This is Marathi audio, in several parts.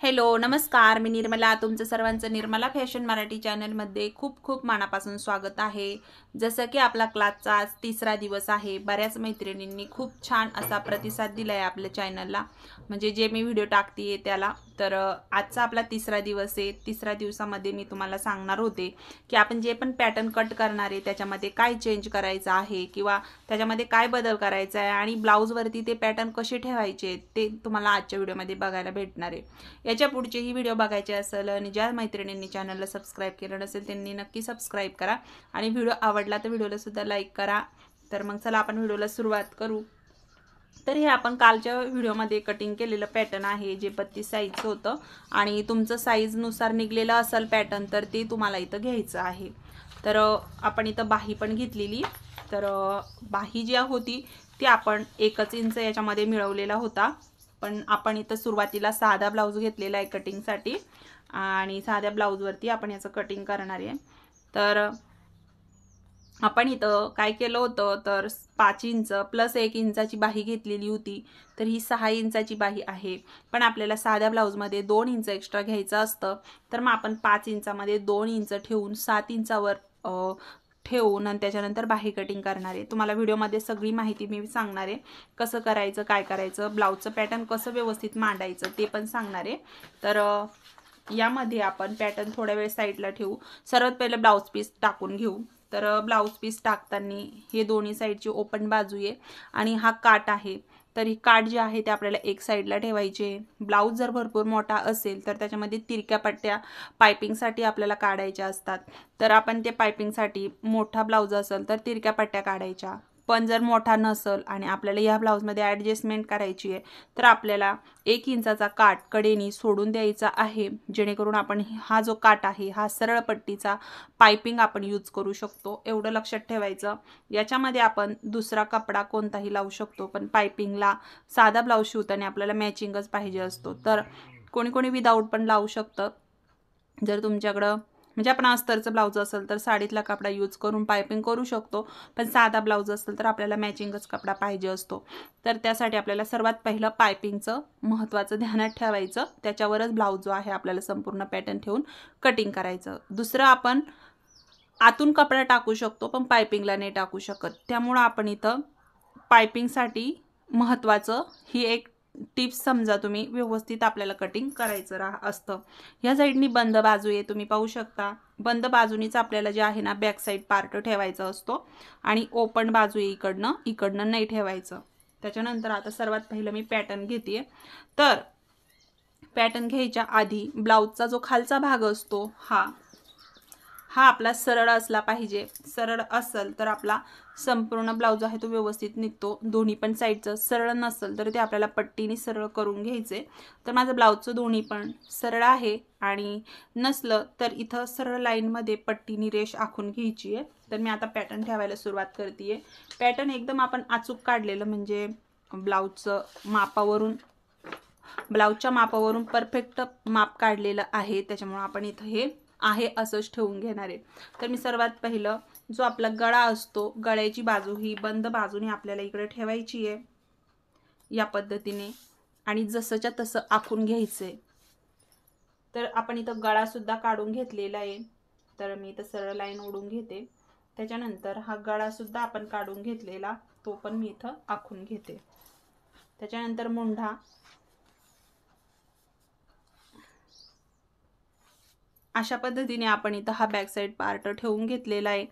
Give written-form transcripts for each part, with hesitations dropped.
हॅलो नमस्कार, मी निर्मला. तुमचं सर्वांचं निर्मला फॅशन मराठी चॅनलमध्ये खूप खूप मनापासून स्वागत आहे. जसं की आपला क्लासचा आज तिसरा दिवस आहे. बऱ्याच मैत्रिणींनी खूप छान असा प्रतिसाद दिला आहे आपल्या चॅनलला, म्हणजे जे मी व्हिडिओ टाकते त्याला. तर आजचा आपला तिसरा दिवस आहे. तिसऱ्या दिवसामध्ये मी तुम्हाला सांगणार होते की आपण जे पण पॅटर्न कट करणार आहे त्याच्यामध्ये काय चेंज करायचं आहे किंवा त्याच्यामध्ये काय बदल करायचा आहे आणि ब्लाऊजवरती ते पॅटर्न कसे ठेवायचे ते तुम्हाला आजच्या व्हिडिओमध्ये बघायला भेटणार आहे. याच्या पुढचेही व्हिडिओ बघायचे असेल आणि ज्या मैत्रिणींनी चॅनलला सबस्क्राईब केलं नसेल त्यांनी नक्की सबस्क्राईब करा आणि व्हिडिओ आवडला तर व्हिडिओला सुद्धा लाईक करा. तर मग चला आपण व्हिडिओला सुरुवात करू. तर हे आपण कालच्या व्हिडिओमध्ये कटिंग केलेलं पॅटर्न आहे जे 32 साईजचं होतं आणि तुमचं साईजनुसार निघलेलं असेल पॅटर्न तर ते तुम्हाला इथं घ्यायचं आहे. तर आपण इथं बाही पण घेतलेली. तर बाही जी होती ती आपण 1 इंच याच्यामध्ये मिळवलेला होता. पण आपण इथं सुरुवातीला साधा ब्लाऊज घेतलेला आहे कटिंगसाठी आणि साध्या ब्लाऊजवरती आपण याचं कटिंग करणार आहे. तर आपण इथं काय केलं होतं तर 5 इंच प्लस 1 इंचाची बाही घेतलेली होती. तर ही 6 इंचाची बाही आहे. पण आपल्याला साध्या ब्लाऊजमध्ये 2 इंच एक्स्ट्रा घ्यायचं असतं. तर मग आपण 5 इंचामध्ये 2 इंच ठेवून 7 इंचावर ठेवून आणि त्याच्यानंतर बाही कटिंग करणार आहे. तुम्हाला व्हिडिओमध्ये सगळी माहिती मी सांगणार आहे. कसं करायचं, काय करायचं, ब्लाऊजचं पॅटर्न कसं व्यवस्थित मांडायचं ते पण सांगणार आहे. तर यामध्ये आपण पॅटर्न थोड्या वेळ साईडला ठेवू. सर्वात पहिलं ब्लाऊज पीस टाकून घेऊ. तर ब्लाऊज पीस टाकताना हे दोन्ही साईडची ओपन बाजू आहे आणि हा काट आहे. तर ही काट जी आहे ते आपल्याला एक साईडला ठेवायचे. ब्लाऊज जर भरपूर मोठा असेल तर त्याच्यामध्ये तिरक्या पट्ट्या पायपिंगसाठी आपल्याला काढायच्या असतात. तर आपण ते पायपिंगसाठी मोठा ब्लाऊज असेल तर तिरक्या पट्ट्या काढायच्या. पण जर मोठा नसेल आणि आपल्याला या ब्लाऊजमध्ये ॲडजस्टमेंट करायची आहे तर आपल्याला 1 इंचाचा काट कडेनी सोडून द्यायचा आहे, जेणेकरून आपण हा जो काट आहे हा सरळ पट्टीचा पायपिंग आपण यूज करू शकतो. एवढं लक्षात ठेवायचं. याच्यामध्ये आपण दुसरा कपडा कोणताही लावू शकतो, पण पायपिंगला साधा ब्लाऊज शिवताना आपल्याला मॅचिंगच पाहिजे असतो. तर कोणी कोणी विदाऊट पण लावू शकतं. जर तुमच्याकडं म्हणजे आपण अस्तरचं ब्लाऊज असेल तर साडीतला कपडा यूज करून पायपिंग करू शकतो, पण साधा ब्लाऊज असेल तर आपल्याला मॅचिंगच कपडा पाहिजे असतो. तर त्यासाठी आपल्याला सर्वात पहिलं पायपिंगचं महत्त्वाचं ध्यानात ठेवायचं. त्याच्यावरच ब्लाऊज जो आहे आपल्याला संपूर्ण पॅटर्न ठेवून कटिंग करायचं. दुसरं आपण आतून कपडा टाकू शकतो पण पायपिंगला नाही टाकू शकत. त्यामुळं आपण इथं पायपिंगसाठी महत्त्वाचं ही एक टिप्स समजा तुम्ही, व्यवस्थित आपल्याला कटिंग करायचं असतं. ह्या साईडनी बंद बाजू आहे, तुम्ही पाहू शकता. बंद बाजूनीच आपल्याला जे आहे ना बॅक साईड पार्ट ठेवायचा असतो आणि ओपन बाजू आहे इकडनं नाही ठेवायचं. त्याच्यानंतर आता सर्वात पहिलं मी पॅटर्न घेते. तर पॅटर्न घ्यायच्या आधी ब्लाऊजचा जो खालचा भाग असतो हा आपला सरळ असला पाहिजे. सरळ असेल तर आपला संपूर्ण ब्लाऊज आहे तो व्यवस्थित निघतो. दोन्ही पण साईडचं सरळ नसेल तर ते आपल्याला पट्टीने सरळ करून घ्यायचे. तर माझं ब्लाऊजचं दोन्ही पण सरळ आहे आणि नसलं तर इथं सरळ लाईनमध्ये पट्टीने रेष आखून घ्यायची आहे. तर मी आता पॅटर्न ठेवायला सुरुवात करते. पॅटर्न एकदम आपण अचूक काढलेलं म्हणजे ब्लाऊजच्या मापावरून परफेक्ट माप काढलेलं आहे. त्याच्यामुळे आपण इथं हे आहे असंच ठेवून घेणार आहे. तर मी सर्वात पहिलं जो आपला गळा असतो, गळ्याची बाजू ही बंद बाजूने आपल्याला इकडे ठेवायची आहे या पद्धतीने आणि जसंच्या तसं आखून घ्यायचंय. तर आपण इथं गळा सुद्धा काढून घेतलेला आहे. तर मी इथं सरळ लाईन ओढून घेते. त्याच्यानंतर हा गळा सुद्धा आपण काढून घेतलेला तो पण मी इथं आखून घेते. त्याच्यानंतर मुंढा अशा पद्धतीने आपण इथं हा बॅक साईड पार्ट ठेवून घेतलेला आहे.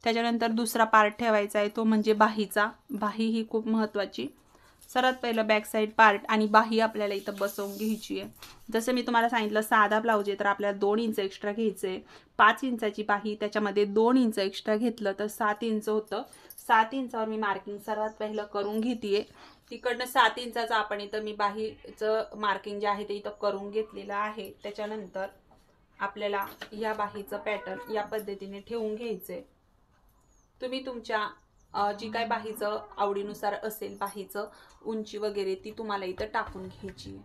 त्याच्यानंतर दुसरा पार्ट ठेवायचा आहे तो म्हणजे बाहीचा. बाही ही खूप महत्त्वाची. सर्वात पहिलं बॅक साईड पार्ट आणि बाही आपल्याला इथं बसवून घ्यायची आहे. जसं मी तुम्हाला सांगितलं साधा ब्लाऊज आहे तर आपल्याला 2 इंच एक्स्ट्रा घ्यायचं आहे. 5 इंचाची बाही त्याच्यामध्ये 2 इंच एक्स्ट्रा घेतलं तर 7 इंच होतं. 7 इंचावर मी मार्किंग सर्वात पहिलं करून घेते. तिकडनं 7 इंचाचं आपण इथं मी बाहीचं मार्किंग जे आहे ते इथं करून घेतलेलं आहे. त्याच्यानंतर आपल्याला या बाहीचं पॅटर्न या पद्धतीने ठेवून घ्यायचंय. तुम्ही तुमच्या जी काय बाहीचं आवडीनुसार असेल बाहीचं उंची वगैरे ती तुम्हाला इथं टाकून घ्यायची.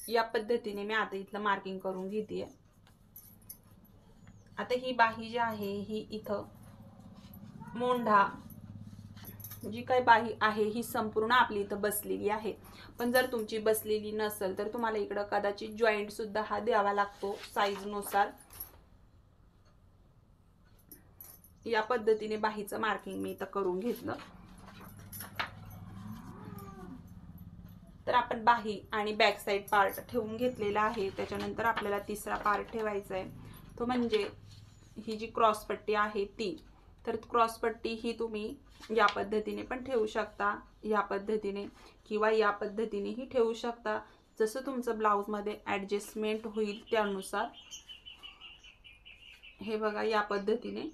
या पद्धतीने मी आता इथलं मार्किंग करून घेते. आता ही बाही जी आहे ही इथं मोंढा जी काही बाही आहे ही संपूर्ण आपली इथं बसलेली आहे. पण जर तुमची बसलेली नसेल तर तुम्हाला इकडं कदाचित जॉईंट सुद्धा हा द्यावा लागतो साईज नुसार. या पद्धतीने बाहीचं मार्किंग मी इथं करून घेतलं. तर आपण बाही आणि बॅक साइड पार्ट ठेवून घेतलेला आहे. त्याच्यानंतर आपल्याला तिसरा पार्ट ठेवायचा आहे, तो म्हणजे ही जी क्रॉस पट्टी आहे ती. तर क्रॉस पट्टी ही तुम्ही या पद्धतीने पण ठेवू शकता, या पद्धतीने किंवा या पद्धतीनेही ठेवू शकता, जसं तुमचं ब्लाउज मध्ये ऍडजस्टमेंट होईल त्यानुसार. हे बघा या पद्धतीने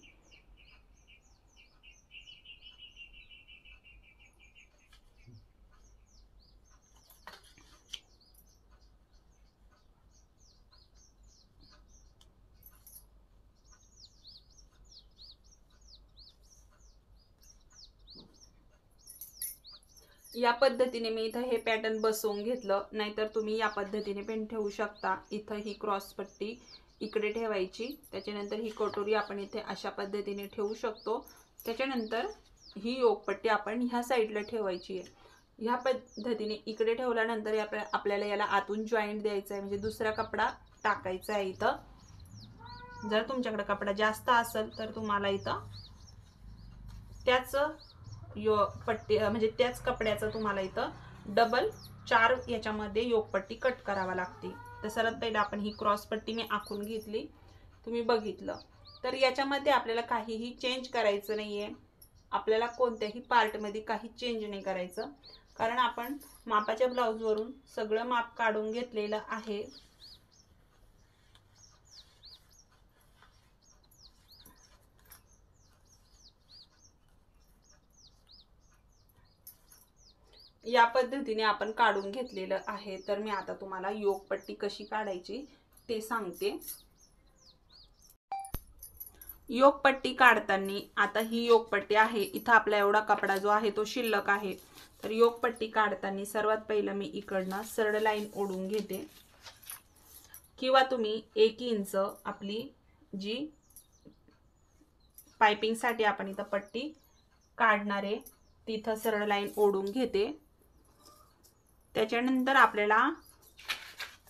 या पद्धतीने मी इथं हे पॅटर्न बसवून घेतलं. नाहीतर तुम्ही या पद्धतीने पण ठेवू शकता. इथं ही क्रॉस पट्टी इकडे ठेवायची, त्याच्यानंतर ही कटोरी आपण इथे अशा पद्धतीने ठेवू शकतो. त्याच्यानंतर ही योगपट्टी आपण ह्या साईडला ठेवायची आहे. ह्या पद्धतीने इकडे ठेवल्यानंतर आपल्याला याला आतून जॉईंट द्यायचा आहे, म्हणजे दुसरा कपडा टाकायचा आहे इथं. जर तुमच्याकडे कपडा जास्त असेल तर तुम्हाला इथं त्याच पट्टी म्हणजे त्याच कपड्याचं तुम्हाला इथं डबल 4 याच्यामध्ये योगपट्टी कट करावा लागते. तर सर्वात पहिला आपण ही क्रॉस पट्टी मी आखून घेतली, तुम्ही बघितलं. तर याच्यामध्ये आपल्याला काहीही चेंज करायचं नाहीये. आपल्याला कोणत्याही पार्टमध्ये काही चेंज नाही करायचं, कारण आपण मापाच्या ब्लाऊजवरून सगळं माप काढून घेतलेलं आहे. या पद्धतीने आपण काढून घेतलेलं आहे. तर मी आता तुम्हाला योगपट्टी कशी काढायची ते सांगते. योगपट्टी काढताना आता ही योगपट्टी आहे, इथं आपला एवढा कपडा जो आहे तो शिल्लक आहे. तर योगपट्टी काढताना सर्वात पहिलं मी इकडनं सरळ लाईन ओढून घेते, किंवा तुम्ही 1 इंच आपली जी पाइपिंग साठी आपण इथं पट्टी काढणार आहे तिथं सरळ लाईन ओढून घेते. त्याच्यानंतर आपल्याला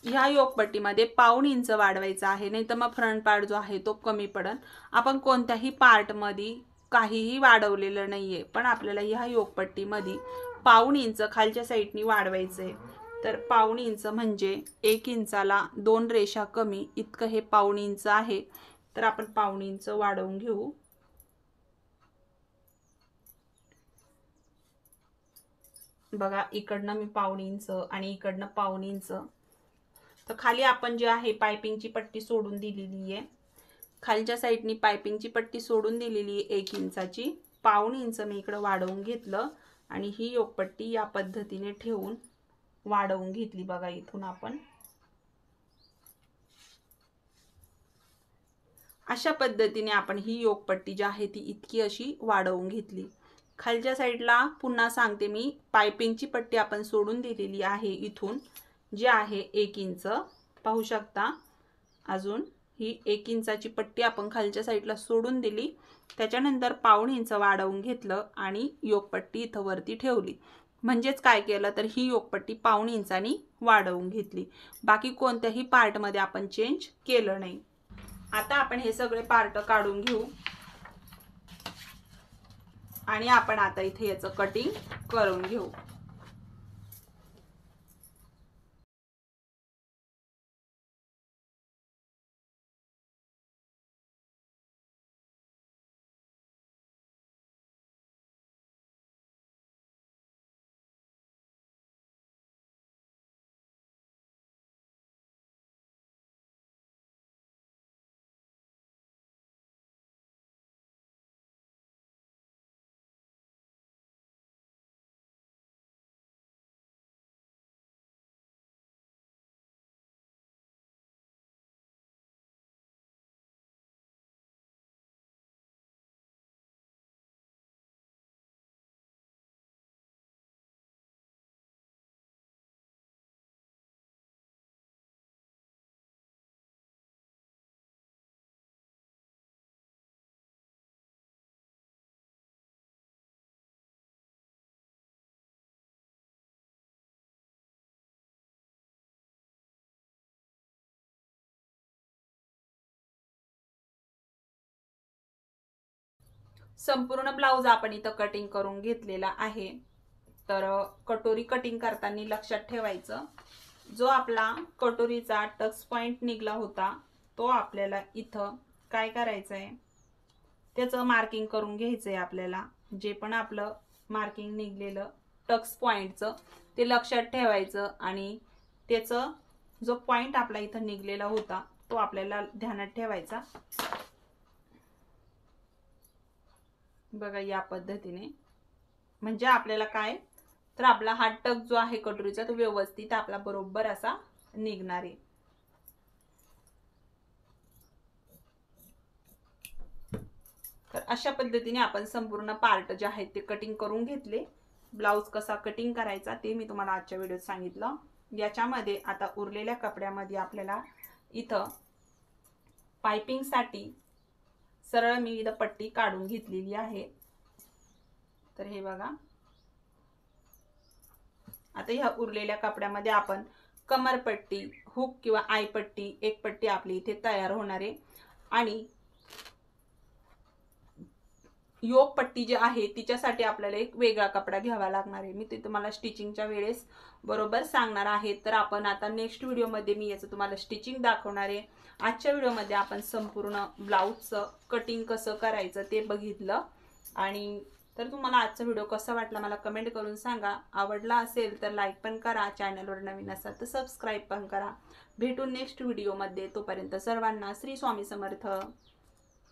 ह्या योगपट्टीमध्ये 1/2 इंच वाढवायचा आहे, नाही तर मग फ्रंट पार्ट जो आहे तो कमी पडन. आपण कोणत्याही पार्ट मध्ये काहीही वाढवलेलं नाहीये, पण आपल्याला ह्या योगपट्टीमध्ये 1/2 इंच खालच्या साईडनी वाढवायचंय. तर 1/2 इंच म्हणजे 1 इंचाला 2 रेषा कमी इतकं हे 1/2 इंच आहे. तर आपण 1/2 इंच वाढवून घेऊ. बघा इकडनं मी 1/2 इंच आणि इकडनं 1/2 इंच. तर खाली आपण जे आहे पाइपिंगची पट्टी सोडून दिलेली आहे, खालच्या साईडनी पाइपिंगची पट्टी सोडून दिलेली आहे 1 इंचाची. 1/2 इंच मी इकडे वाढवून घेतलं आणि ही योगपट्टी या पद्धतीने ठेवून वाढवून घेतली. बघा इथून आपण अशा पद्धतीने आपण ही योगपट्टी जी आहे ती इतकी अशी वाढवून घेतली. खालच्या साईडला पुन्हा सांगते मी, पाइपिंगची पट्टी आपण सोडून दिलेली आहे इथून, जी आहे 1 इंच. पाहू शकता अजून ही 1 इंचाची पट्टी आपण खालच्या साईडला सोडून दिली. त्याच्यानंतर 1/2 इंच वाढवून घेतलं आणि योगपट्टी इथं वरती ठेवली. म्हणजेच काय केलं तर ही योगपट्टी 1/2 इंचानी वाढवून घेतली. बाकी कोणत्याही पार्ट मध्ये आपण चेंज केलं नाही. आता आपण हे सगळे पार्ट काढून घेऊ आणि आपण आता इथे याचं कटिंग करून घेऊ. संपूर्ण ब्लाऊज आपण इथं कटिंग करून घेतलेला आहे। तर कटोरी कटिंग करताना लक्षात ठेवायचं, जो आपला कटोरीचा टक्स पॉइंट निघला होता तो आपल्याला इथं काय करायचं आहे, त्याचं मार्किंग करून घ्यायचंय आपल्याला। जे पण आपलं मार्किंग निघलेलं टक्स पॉइंटचं ते लक्षात ठेवायचं आणि त्याचं जो पॉइंट आपला इथं निघलेला होता तो आपल्याला ध्यानात ठेवायचा। बघा या पद्धतीने, म्हणजे आपल्याला काय तर आपला हा टक जो आहे कटोरीचा तो व्यवस्थित आपला बरोबर असा निघणार आहे। तर अशा पद्धतीने आपण संपूर्ण पार्ट जे आहेत ते कटिंग करून घेतले। ब्लाउज कसा कटिंग करायचा ते मी तुम्हाला आजच्या व्हिडिओत सांगितलं। याच्यामध्ये आता उरलेल्या कपड्यामध्ये आपल्याला इथं पाइपिंग साठी सरळ मी इथं पट्टी काढून घेतलेली आहे। तर हे बघा, आता ह्या उरलेल्या कपड्यामध्ये आपण कमरपट्टी, हुक किंवा आय पट्टी, एक पट्टी आपली इथे तयार होणार आहे आणि योक पट्टी जी आहे तिच्यासाठी आपल्याला एक वेगळा कपडा घ्यावा लागणार आहे। मी ते तुम्हाला स्टिचिंगच्या वेळेस बरोबर सांगणार आहे। तर आपण आता नेक्स्ट व्हिडिओमध्ये मी याचं तुम्हाला स्टिचिंग दाखवणार आहे। आजच्या व्हिडिओमध्ये आपण संपूर्ण ब्लाउजचं कटिंग कसं करायचं ते बघितलं। आणि तर तुम्हाला आजचा व्हिडिओ कसा वाटला मला कमेंट करून सांगा। आवडला असेल तर लाईक पण करा, चॅनलवर नवीन असाल तर सबस्क्राईब पण करा। भेटू नेक्स्ट व्हिडिओमध्ये, तोपर्यंत सर्वांना श्री स्वामी समर्थ।